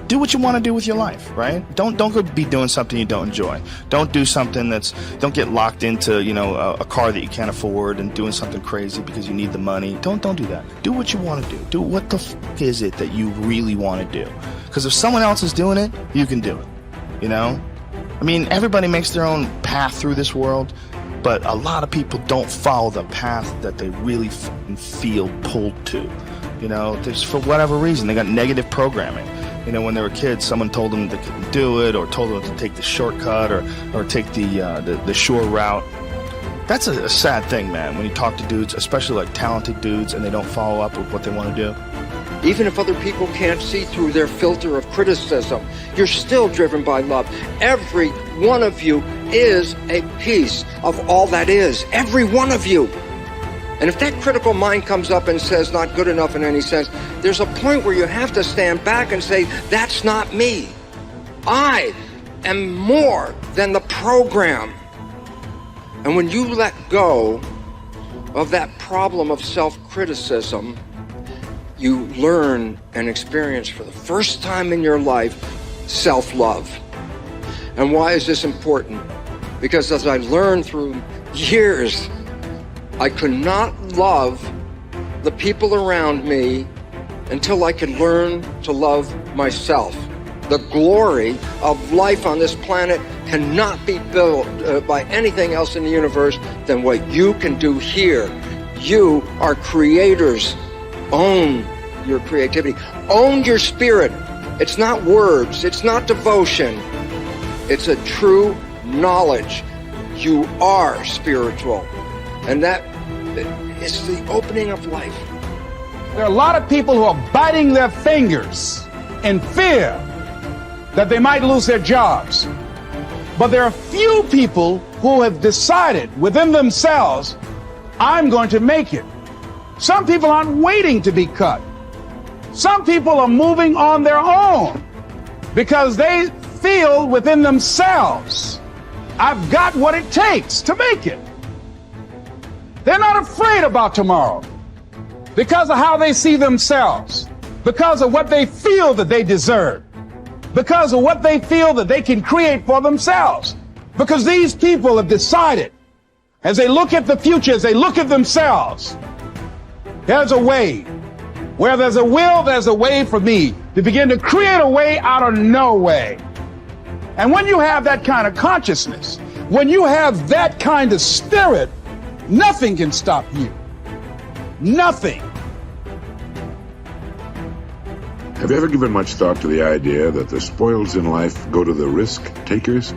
do what you want to do with your life, right? Don't go be doing something you don't enjoy. Don't do something don't get locked into, you know, a car that you can't afford and doing something crazy because you need the money. Don't do that. Do what you want to do. Do what the f is it that you really want to do? Because if someone else is doing it, you can do it, you know? I mean, everybody makes their own path through this world, but a lot of people don't follow the path that they really feel pulled to. You know, there's, for whatever reason, they got negative programming. You know, when they were kids, someone told them they couldn't do it, or told them to take the shortcut, or take the short route. That's a sad thing, man, when you talk to dudes, especially like talented dudes, and they don't follow up with what they want to do. Even if other people can't see through their filter of criticism, you're still driven by love. Every one of you is a piece of all that is. Every one of you. And if that critical mind comes up and says not good enough in any sense, there's a point where you have to stand back and say, that's not me. I am more than the program. And when you let go of that problem of self-criticism, you learn and experience for the first time in your life self-love. And why is this important? Because as I learned through years, I could not love the people around me until I could learn to love myself. The glory of life on this planet cannot be built by anything else in the universe than what you can do here. You are creators. Own your creativity. Own your spirit. It's not words. It's not devotion. It's a true knowledge. You are spiritual. And that is the opening of life. There are a lot of people who are biting their fingers in fear that they might lose their jobs. But there are few people who have decided within themselves, I'm going to make it. Some people aren't waiting to be cut. Some people are moving on their own because they feel within themselves, I've got what it takes to make it. They're not afraid about tomorrow because of how they see themselves, because of what they feel that they deserve, because of what they feel that they can create for themselves. Because these people have decided, as they look at the future, as they look at themselves, there's a way. Where there's a will, there's a way for me to begin to create a way out of no way. And when you have that kind of consciousness, when you have that kind of spirit, nothing can stop you. Nothing. Have you ever given much thought to the idea that the spoils in life go to the risk takers?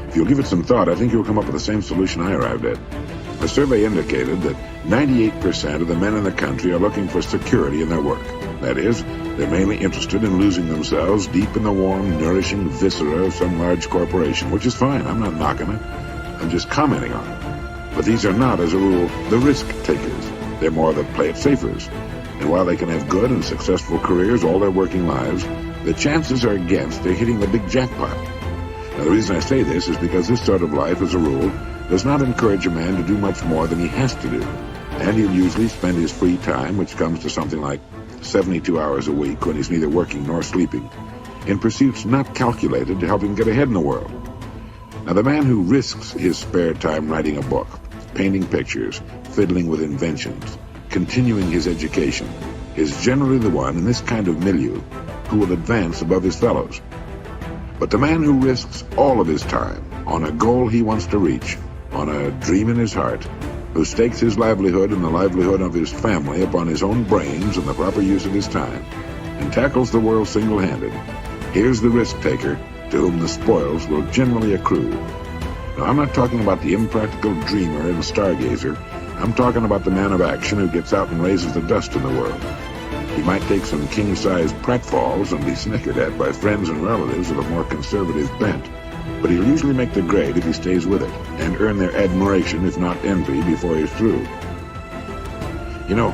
If you'll give it some thought, I think you'll come up with the same solution I arrived at. A survey indicated that 98% of the men in the country are looking for security in their work. That is, they're mainly interested in losing themselves deep in the warm, nourishing viscera of some large corporation, which is fine. I'm not knocking it. I'm just commenting on it. But these are not, as a rule, the risk takers. They're more the play it safers. And while they can have good and successful careers all their working lives, the chances are against they're hitting the big jackpot. Now, the reason I say this is because this sort of life, as a rule, does not encourage a man to do much more than he has to do. And he'll usually spend his free time, which comes to something like 72 hours a week when he's neither working nor sleeping, in pursuits not calculated to help him get ahead in the world. Now, the man who risks his spare time writing a book, painting pictures, fiddling with inventions, continuing his education, is generally the one in this kind of milieu who will advance above his fellows. But the man who risks all of his time on a goal he wants to reach, on a dream in his heart, who stakes his livelihood and the livelihood of his family upon his own brains and the proper use of his time, and tackles the world single-handed, here's the risk-taker to whom the spoils will generally accrue. Now, I'm not talking about the impractical dreamer and stargazer. I'm talking about the man of action who gets out and raises the dust in the world. He might take some king-sized pratfalls and be snickered at by friends and relatives of a more conservative bent, but he'll usually make the grade if he stays with it, and earn their admiration, if not envy, before he's through. You know,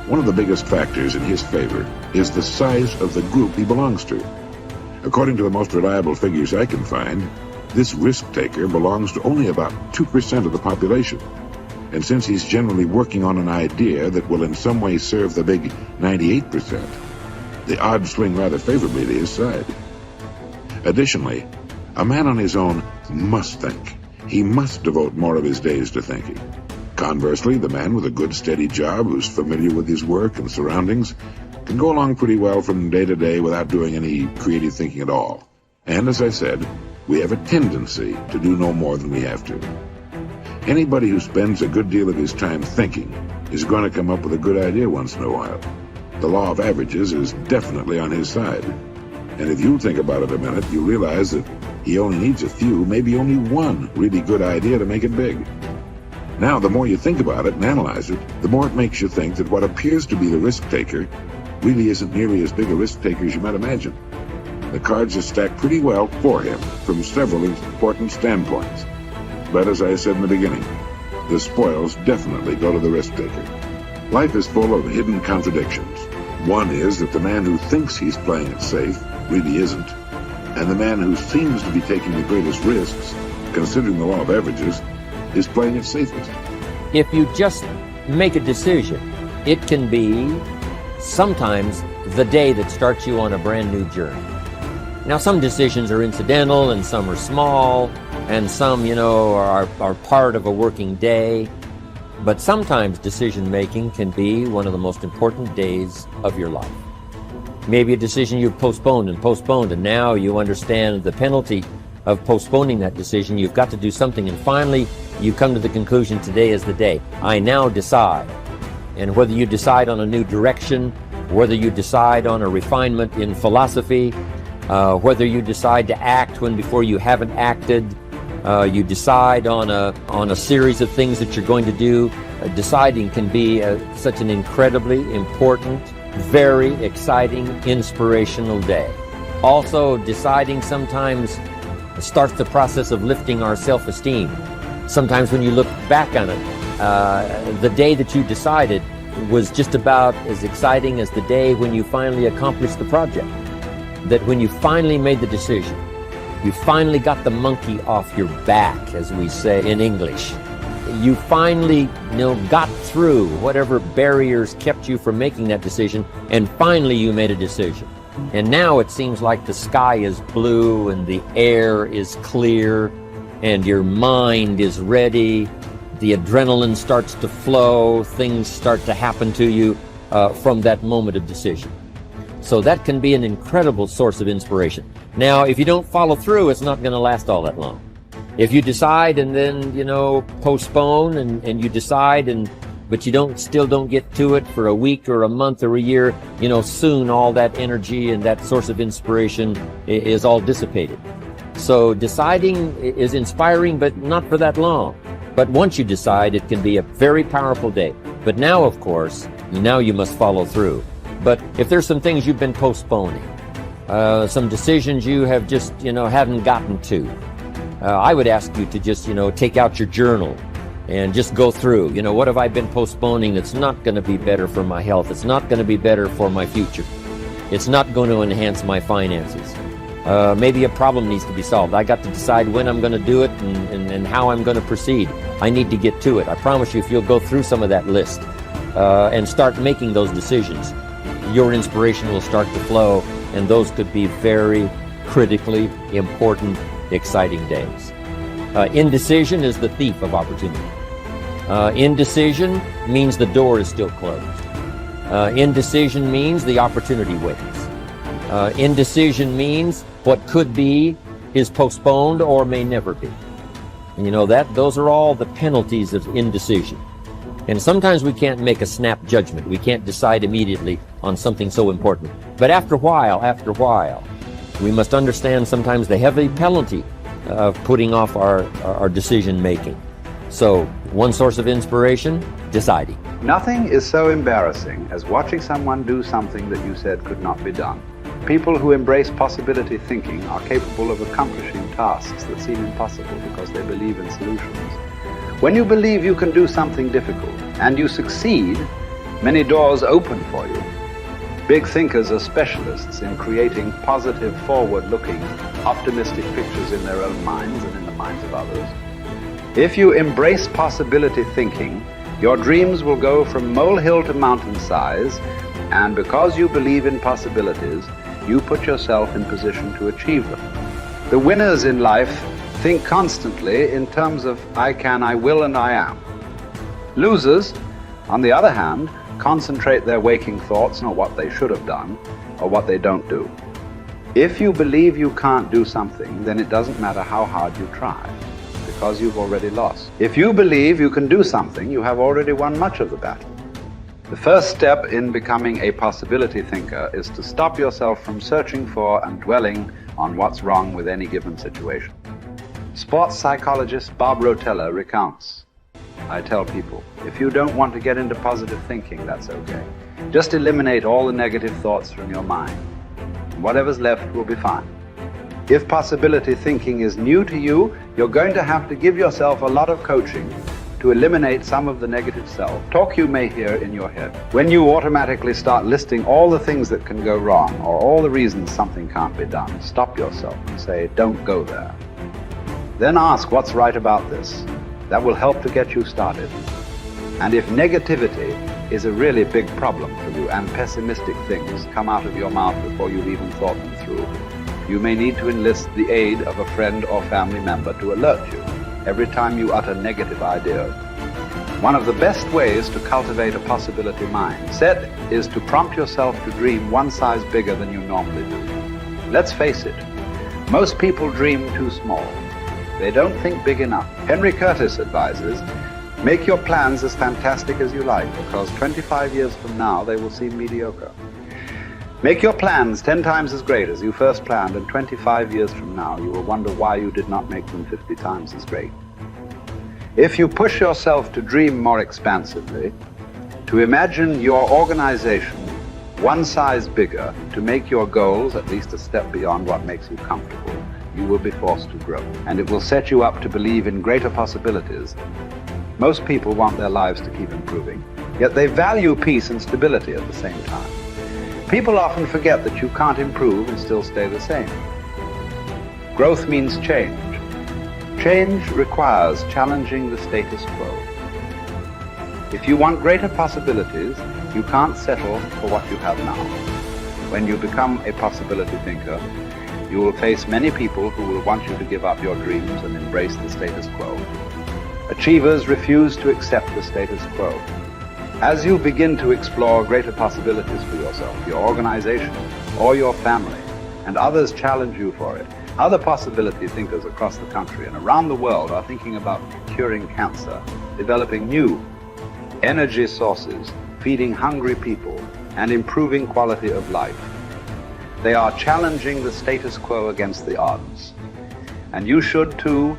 one of the biggest factors in his favor is the size of the group he belongs to. According to the most reliable figures I can find, this risk-taker belongs to only about 2% of the population. And since he's generally working on an idea that will in some way serve the big 98%, the odds swing rather favorably to his side. Additionally, a man on his own must think. He must devote more of his days to thinking. Conversely, the man with a good steady job who's familiar with his work and surroundings can go along pretty well from day to day without doing any creative thinking at all. And as I said, we have a tendency to do no more than we have to. Anybody who spends a good deal of his time thinking is going to come up with a good idea once in a while. The law of averages is definitely on his side. And if you think about it a minute, you realize that he only needs a few, maybe only one really good idea to make it big. Now, the more you think about it and analyze it, the more it makes you think that what appears to be the risk taker really isn't nearly as big a risk taker as you might imagine. The cards are stacked pretty well for him from several important standpoints. But as I said in the beginning, the spoils definitely go to the risk taker. Life is full of hidden contradictions. One is that the man who thinks he's playing it safe really isn't. And the man who seems to be taking the greatest risks, considering the law of averages, is playing it safest. If you just make a decision, it can be sometimes the day that starts you on a brand new journey. Now, some decisions are incidental and some are small and some, are part of a working day. But sometimes decision making can be one of the most important days of your life. Maybe a decision you've postponed, and now you understand the penalty of postponing that decision. You've got to do something, and finally you come to the conclusion, today is the day. I now decide. And whether you decide on a new direction, whether you decide on a refinement in philosophy, whether you decide to act when before you haven't acted, you decide on a series of things that you're going to do. Deciding can be such an incredibly important, very exciting, inspirational day. Also, deciding sometimes starts the process of lifting our self-esteem. Sometimes when you look back on it, the day that you decided was just about as exciting as the day when you finally accomplished the project. That when you finally made the decision, you finally got the monkey off your back, as we say in English. You finally, got through whatever barriers kept you from making that decision, and finally you made a decision. And now it seems like the sky is blue and the air is clear and your mind is ready. The adrenaline starts to flow, things start to happen to you from that moment of decision. So that can be an incredible source of inspiration. Now, if you don't follow through, it's not going to last all that long. If you decide and then, postpone and you decide but you still don't get to it for a week or a month or a year, soon all that energy and that source of inspiration is all dissipated. So deciding is inspiring, but not for that long. But once you decide, it can be a very powerful day. But now, of course, you must follow through. But if there's some things you've been postponing, some decisions you have just, haven't gotten to, I would ask you to just, take out your journal and just go through, what have I been postponing that's not going to be better for my health? It's not going to be better for my future. It's not going to enhance my finances. Maybe a problem needs to be solved. I got to decide when I'm going to do it and how I'm going to proceed. I need to get to it. I promise you, if you'll go through some of that list and start making those decisions, your inspiration will start to flow, and those could be very critically important, exciting days. Indecision is the thief of opportunity. Indecision means the door is still closed. Indecision means the opportunity waits. Indecision means what could be is postponed or may never be. And those are all the penalties of indecision. And sometimes we can't make a snap judgment. We can't decide immediately on something so important. But after a while, we must understand sometimes the heavy penalty of putting off our decision making. So, one source of inspiration, deciding. Nothing is so embarrassing as watching someone do something that you said could not be done. People who embrace possibility thinking are capable of accomplishing tasks that seem impossible because they believe in solutions. When you believe you can do something difficult and you succeed, many doors open for you. Big thinkers are specialists in creating positive, forward-looking, optimistic pictures in their own minds and in the minds of others. If you embrace possibility thinking, your dreams will go from molehill to mountain size And because you believe in possibilities, you put yourself in position to achieve them. The winners in life think constantly in terms of I can, I will, and I am. Losers, on the other hand, concentrate their waking thoughts on what they should have done or what they don't do. If you believe you can't do something, then it doesn't matter how hard you try, because you've already lost. If you believe you can do something, you have already won much of the battle. The first step in becoming a possibility thinker is to stop yourself from searching for and dwelling on what's wrong with any given situation. Sports psychologist Bob Rotella recounts, I tell people, if you don't want to get into positive thinking, that's okay. Just eliminate all the negative thoughts from your mind. Whatever's left will be fine. If possibility thinking is new to you, you're going to have to give yourself a lot of coaching to eliminate some of the negative self-talk you may hear in your head. When you automatically start listing all the things that can go wrong or all the reasons something can't be done, stop yourself and say, don't go there. Then ask what's right about this. That will help to get you started. And if negativity is a really big problem for you and pessimistic things come out of your mouth before you've even thought them through, you may need to enlist the aid of a friend or family member to alert you every time you utter negative ideas. One of the best ways to cultivate a possibility mindset is to prompt yourself to dream one size bigger than you normally do. Let's face it, most people dream too small. They don't think big enough. Henry Curtis advises, make your plans as fantastic as you like, because 25 years from now they will seem mediocre. Make your plans 10 times as great as you first planned, and 25 years from now you will wonder why you did not make them 50 times as great. If you push yourself to dream more expansively, to imagine your organization one size bigger, to make your goals at least a step beyond what makes you comfortable, you will be forced to grow, and it will set you up to believe in greater possibilities. Most people want their lives to keep improving, yet they value peace and stability at the same time. People often forget that you can't improve and still stay the same. Growth means change. Change requires challenging the status quo. If you want greater possibilities, you can't settle for what you have now. When you become a possibility thinker, you will face many people who will want you to give up your dreams and embrace the status quo. Achievers refuse to accept the status quo. As you begin to explore greater possibilities for yourself, your organization, or your family, and others challenge you for it, other possibility thinkers across the country and around the world are thinking about curing cancer, developing new energy sources, feeding hungry people, and improving quality of life. They are challenging the status quo against the odds. And you should too,